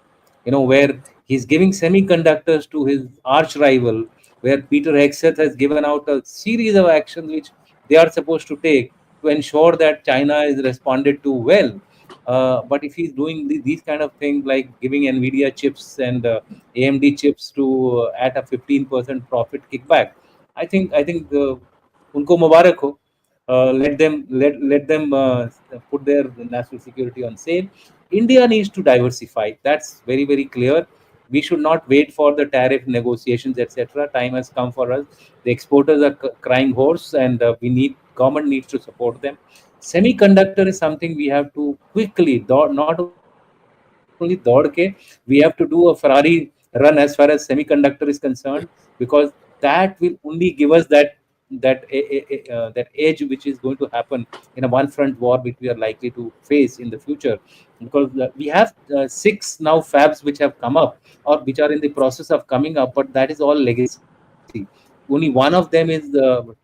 Where he's giving semiconductors to his arch rival, where Peter Hegseth has given out a series of actions which they are supposed to take to ensure that China is responded to well. But if he's doing these kind of things like giving Nvidia chips and AMD chips to at a 15% profit kickback, I think unko mubarak ho. Let them put their national security on sale. India needs to diversify. That's very, very clear. We should not wait for the tariff negotiations, etc. Time has come for us. The exporters are crying hoarse, and government needs to support them. Semiconductor is something we have to quickly, not only dodke, we have to do a Ferrari run as far as semiconductor is concerned, because that will only give us that edge which is going to happen in a one front war which we are likely to face in the future, because we have six now fabs which have come up or which are in the process of coming up, but that is all legacy. only one of them is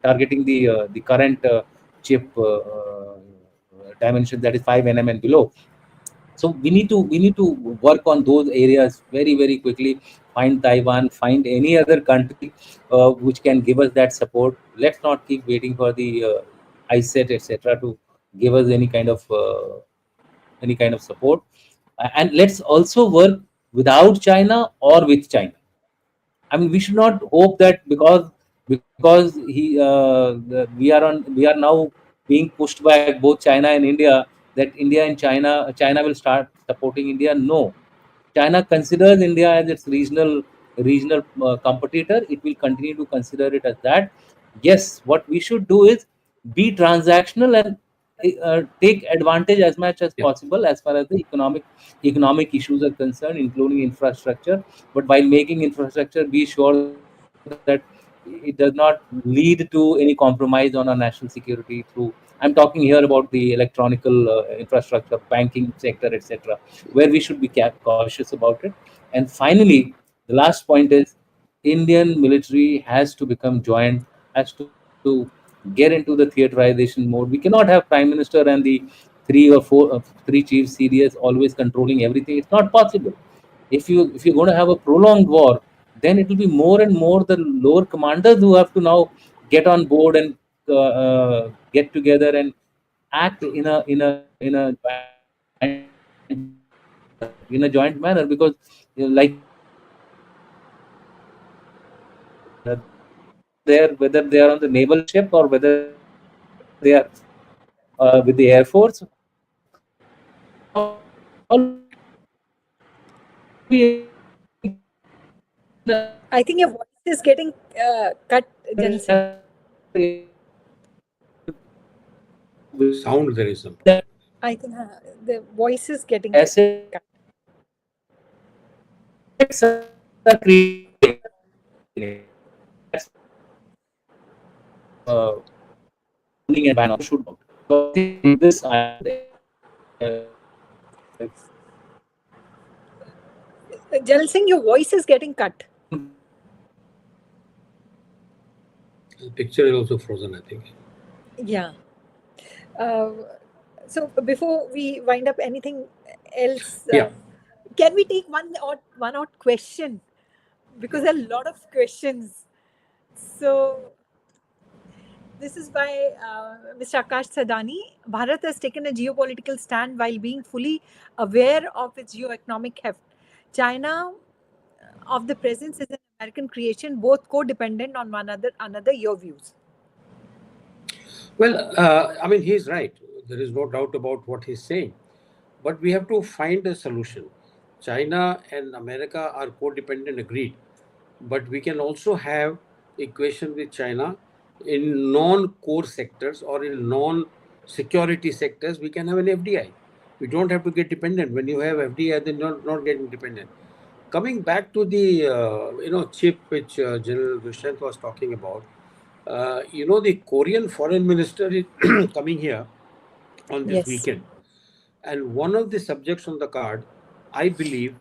targeting the current chip dimension, that is 5 nm and below. So we need to work on those areas very quickly. Find Taiwan, find any other country which can give us that support. Let's not keep waiting for the ISET etc. to give us any kind of support. And let's also work without China or with China. I mean, we should not hope that because we are now being pushed by both China and India, that India and China will start supporting India. No, China considers India as its regional competitor. It will continue to consider it as that. Yes, what we should do is be transactional and take advantage as much as Yeah. possible as far as the economic issues are concerned, including infrastructure. But while making infrastructure, be sure that it does not lead to any compromise on our national security through. I'm talking here about the electronical infrastructure, banking sector, etc., where we should be cautious about it. And finally, the last point is Indian military has to become joint, has to get into the theaterization mode. We cannot have Prime Minister and the three chief CDS always controlling everything. It's not possible. If you're going to have a prolonged war, then it will be more and more the lower commanders who have to now get on board and get together and act in a joint manner, because like you said, whether they are on the naval ship or whether they are with the air force, all will be in I think your voice is getting cut, Janil Singh. Sound there is some. I think the voice is getting assets cut. are creating. That's and ban should not. So I think this Janil Singh, your voice is getting cut. The picture is also frozen, I think. Yeah. So before we wind up, anything else? Yeah. Can we take one odd question? Because there are a lot of questions. So this is by Mr. Akash Sadani. Bharat has taken a geopolitical stand while being fully aware of its geoeconomic heft. China of the presence is an American creation, both codependent on one another. Your views? Well, I mean, he's right. There is no doubt about what he's saying. But we have to find a solution. China and America are codependent, agreed. But we can also have equation with China in non-core sectors or in non-security sectors. We can have an FDI. We don't have to get dependent. When you have FDI, then you're not getting dependent. Coming back to the chip which General Dushyant was talking about, the Korean foreign minister is coming here on this Yes. weekend. And one of the subjects on the card, I believe,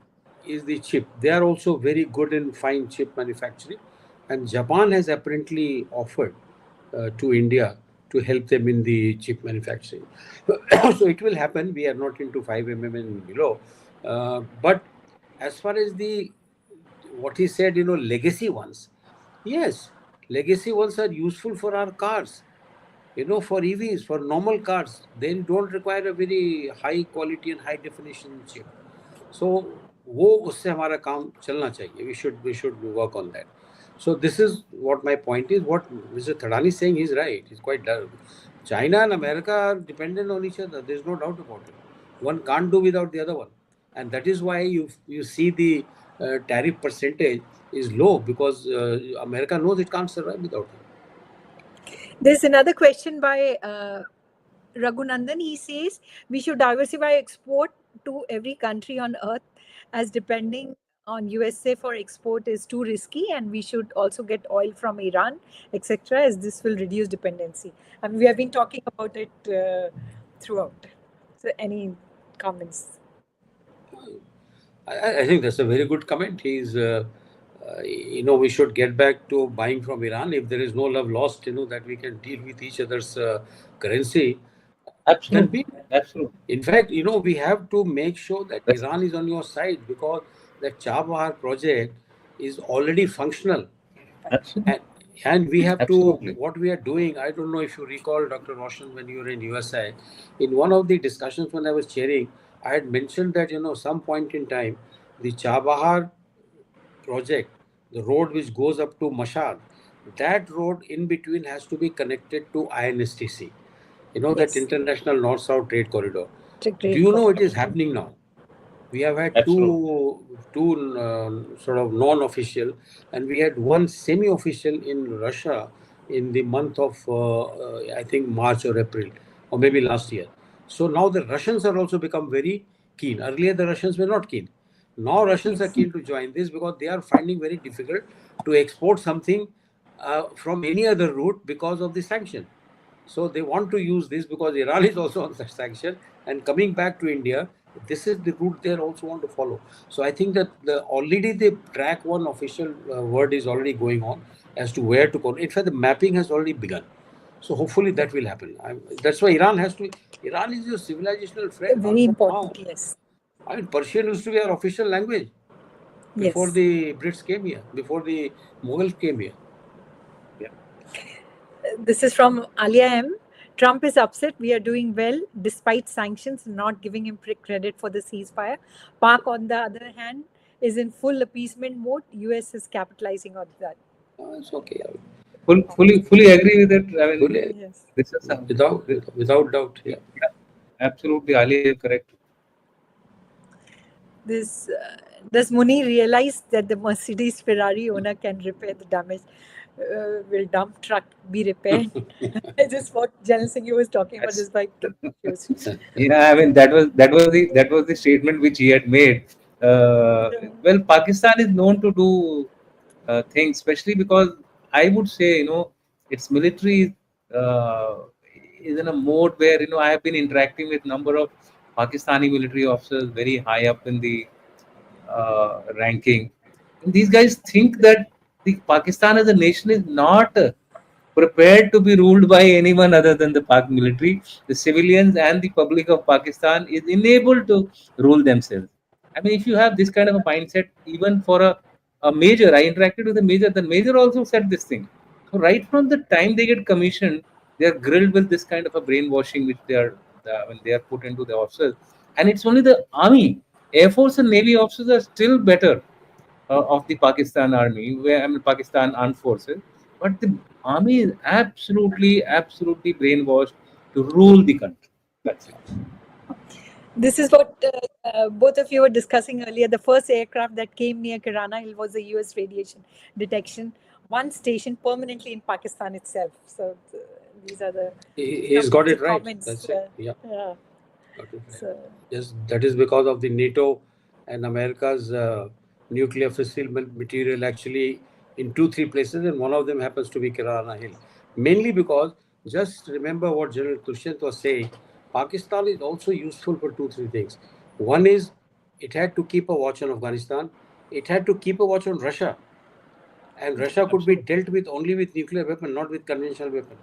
is the chip. They are also very good in fine chip manufacturing. And Japan has apparently offered to India to help them in the chip manufacturing. So it will happen. We are not into 5 mm and below. But as far as what he said, legacy ones, yes, legacy ones are useful for our cars. For EVs, for normal cars, they don't require a very high quality and high definition chip. So वो उससे हमारा काम चलना चाहिए. We should work on that. So this is what my point is. What Mr. Thadani is saying, he's right. He's quite dull. China and America are dependent on each other. There's no doubt about it. One can't do without the other one, and that is why you see the tariff percentage is low, because America knows it can't survive without it. There's another question by Raghunandan. He says we should diversify export to every country on earth, as depending on USA for export is too risky, and we should also get oil from Iran, etc., as this will reduce dependency. I mean, we have been talking about it throughout. So any comments? I think that's a very good comment. He's we should get back to buying from Iran. If there is no love lost, that we can deal with each other's currency, then Absolutely, be. absolutely. In fact, we have to make sure that That's Iran is on your side, because the Chabahar project is already functional. absolutely, And, and we have to, absolutely. what we are doing, I don't know if you recall, Dr. Roshan, when you were in USA, in one of the discussions when I was chairing, I had mentioned that, some point in time, the Chabahar project, the road which goes up to Mashhad, that road in between has to be connected to INSTC, that Yes. International North-South Trade Corridor. It's a Do great you know call. it is happening now? We have had Absolutely. two sort of non-official, and we had one semi-official in Russia in the month of I think March or April, or maybe last year. So now the Russians are also become very keen. Earlier the Russians were not keen. Now Russians are Yes. keen to join this because they are finding very difficult to export something from any other route because of the sanction. So they want to use this because Iran is also on such sanction, and coming back to India, this is the route they also want to follow. So I think that already the track one official word is already going on as to where to go. In fact, the mapping has already begun. So hopefully that will happen. That's why Iran has to. Iran is your civilizational friend, not Very from now. important. Yes. I mean, Persian used to be our official language before Yes. the Brits came here, before the Mughals came here. Yeah. This is from Alia M. Trump is upset. We are doing well despite sanctions, not giving him credit for the ceasefire. Pak, on the other hand, is in full appeasement mode. US is capitalizing on that. It's okay. Fully agree with it. I mean, Fully, Yes. this is some, without doubt. Yeah. yeah, absolutely, Ali, you're correct. This does Muni realize that the Mercedes Ferrari owner can repair the damage? Will dump truck be repaired? This is what General Singh was talking about. That's This bike. yeah. I mean, that was the statement which he had made. Well, Pakistan is known to do things, especially because I would say, its military is in a mode where, I have been interacting with number of Pakistani military officers very high up in the ranking. And these guys think that the Pakistan as a nation is not prepared to be ruled by anyone other than the Pak military. The civilians and the public of Pakistan is enabled to rule themselves. I mean, if you have this kind of a mindset, even for a major, I interacted with a major, the major also said this thing. So right from the time they get commissioned, they are grilled with this kind of a brainwashing which when they are put into the officers. And it's only the army, air force and navy officers are still better of the Pakistan army, where I mean Pakistan armed forces, but the army is absolutely brainwashed to rule the country. That's it. This is what both of you were discussing earlier. The first aircraft that came near Kirana Hill was a US radiation detection, one station permanently in Pakistan itself. So these are the He's got it right. comments. That's it. Yeah. Yeah. Got it right. So, Yes, that is because of the NATO and America's nuclear fissile material actually in 2-3 places, and one of them happens to be Kirana Hill. Mainly because, just remember what General Dushyant was saying, Pakistan is also useful for 2-3 things. One is it had to keep a watch on Afghanistan. It had to keep a watch on Russia. And Russia could be dealt with only with nuclear weapon, not with conventional weapon.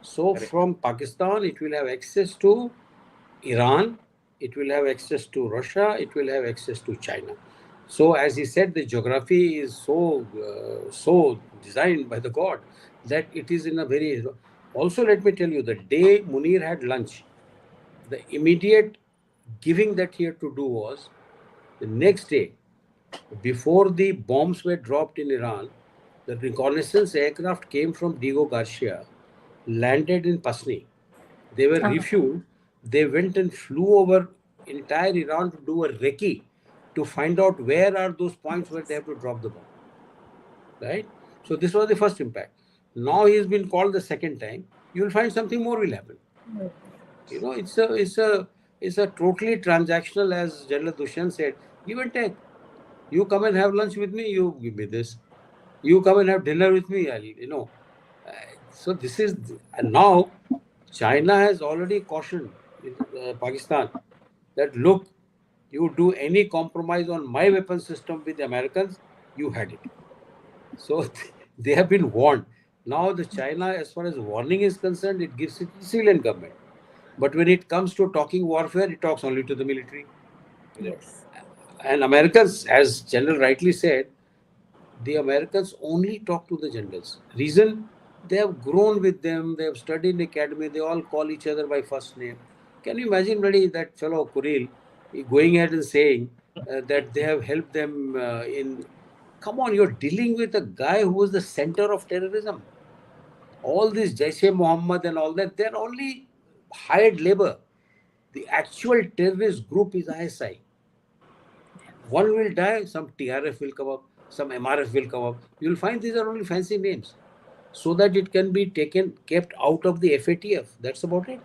So Correct. from Pakistan, it will have access to Iran, it will have access to Russia, it will have access to China. So, as he said, the geography is so designed by the God that it is in a very. Also, let me tell you, the day Munir had lunch, the immediate giving that he had to do was the next day, before the bombs were dropped in Iran, the reconnaissance aircraft came from Diego Garcia, landed in Pasni. They were refueled. They went and flew over entire Iran to do a recce to find out where are those points where they have to drop the bomb. Right? So this was the first impact. Now he has been called the second time. You will find something more will happen. It's a totally transactional, as General Dushyant said. Give and take. You come and have lunch with me, you give me this. You come and have dinner with me, So this is, and now China has already cautioned Pakistan that look, you do any compromise on my weapon system with the Americans, you had it. So they have been warned. Now the China, as far as warning is concerned, it gives it to the civilian government. But when it comes to talking warfare, it talks only to the military. Yes. And Americans, as General rightly said, the Americans only talk to the generals. Reason? They have grown with them, they have studied in academy, they all call each other by first name. Can you imagine, buddy, that fellow Kuril going ahead and saying that they have helped them in. Come on, you're dealing with a guy who was the center of terrorism. All this Jaish Muhammad and all that, they're only hired labor. The actual terrorist group is ISI. One will die, some TRF will come up, some MRF will come up. You'll find these are only fancy names so that it can be taken, kept out of the FATF. That's about it.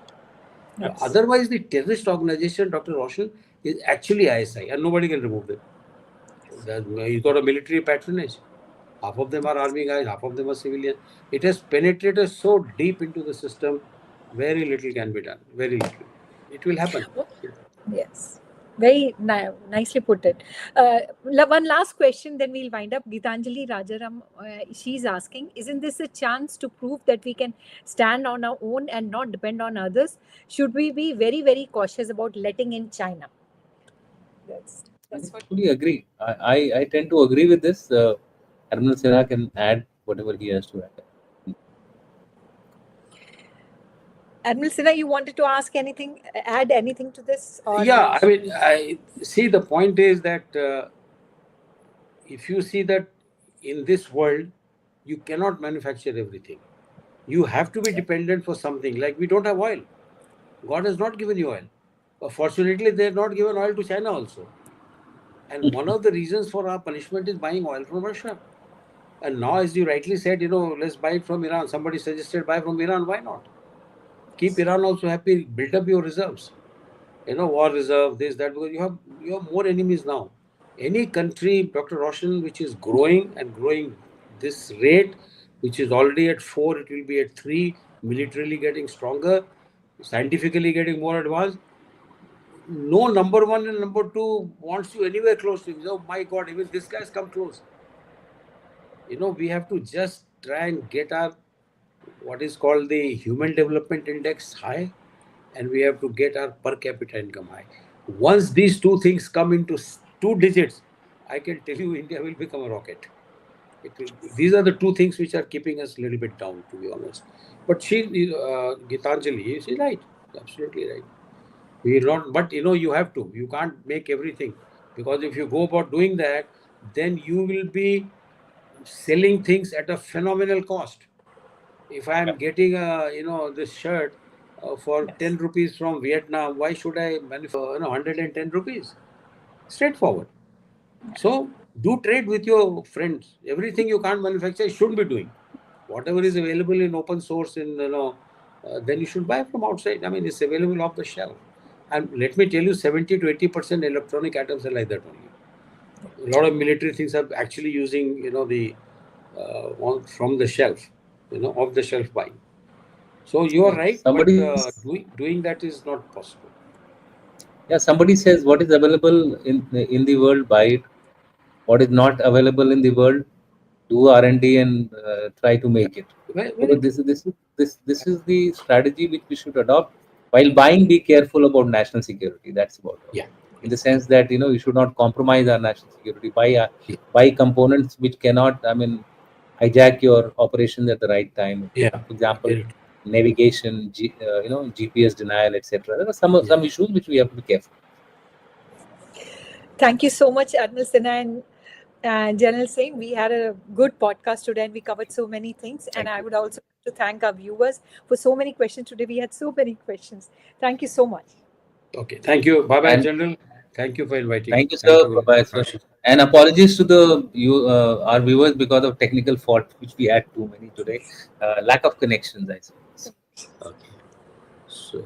Yes. Otherwise, the terrorist organization, Dr. Roshan, is actually ISI and nobody can remove them. He's got a military patronage. Half of them are army guys, half of them are civilian. It has penetrated so deep into the system, very little can be done. Very little. It will happen. Yes. Very nicely put it. One last question, then we'll wind up. Gitanjali Rajaram, she's asking, isn't this a chance to prove that we can stand on our own and not depend on others? Should we be very, very cautious about letting in China? That's I what. fully agree. I tend to agree with this. Admiral Sinha can add whatever he has to add. Admiral Sinha, you wanted to add anything to this? Or Yeah, I mean, I see the point is that if you see that in this world, you cannot manufacture everything. You have to be dependent for something. Like we don't have oil. God has not given you oil. But fortunately, they have not given oil to China also. And one of the reasons for our punishment is buying oil from Russia. And now, as you rightly said, let's buy it from Iran. Somebody suggested buy from Iran. Why not? Keep Iran also happy. Build up your reserves. War reserve, this, that, because you have more enemies now. Any country, Dr. Roshan, which is growing and growing this rate, which is already at 4, it will be at 3, militarily getting stronger, scientifically getting more advanced. No number 1 and number 2 wants you anywhere close to him. Oh my God, even this guy's come close. We have to just try and get our what is called the Human Development Index high, and we have to get our per capita income high. Once these two things come into 2 digits, I can tell you India will become a rocket. These are the 2 things which are keeping us a little bit down, to be honest. But Gitanjali, she's right, absolutely right. We not, but you have to. You can't make everything, because if you go about doing that, then you will be selling things at a phenomenal cost. If I am getting this shirt for 10 rupees from Vietnam, why should I manufacture 110 rupees? Straightforward. So do trade with your friends. Everything you can't manufacture, you shouldn't be doing. Whatever is available in open source, then you should buy from outside. I mean, it's available off the shelf. And let me tell you, 70 to 80% electronic items are like that only. A lot of military things are actually using, the from the shelf, off the shelf buying. So you are right, but doing that is not possible. Yeah, somebody says what is available in the world, buy it. What is not available in the world, do R&D and try to make it. So this is the strategy which we should adopt. While buying, be careful about national security. That's about it. Yeah. In the sense that you should not compromise our national security. Buy components which cannot, hijack your operations at the right time. Yeah. For example, navigation, GPS denial, etc. There are some issues which we have to be careful. Thank you so much, Admiral Sinha and General Singh. We had a good podcast today and we covered so many things. And I would also like to thank our viewers for so many questions today. We had so many questions. Thank you so much. Okay. Thank you. Bye-bye, General. Thank you for inviting. Thank you, sir. Bye-bye, sir. And apologies to our viewers because of technical fault, which we had too many today. Lack of connections, I suppose. Okay. So.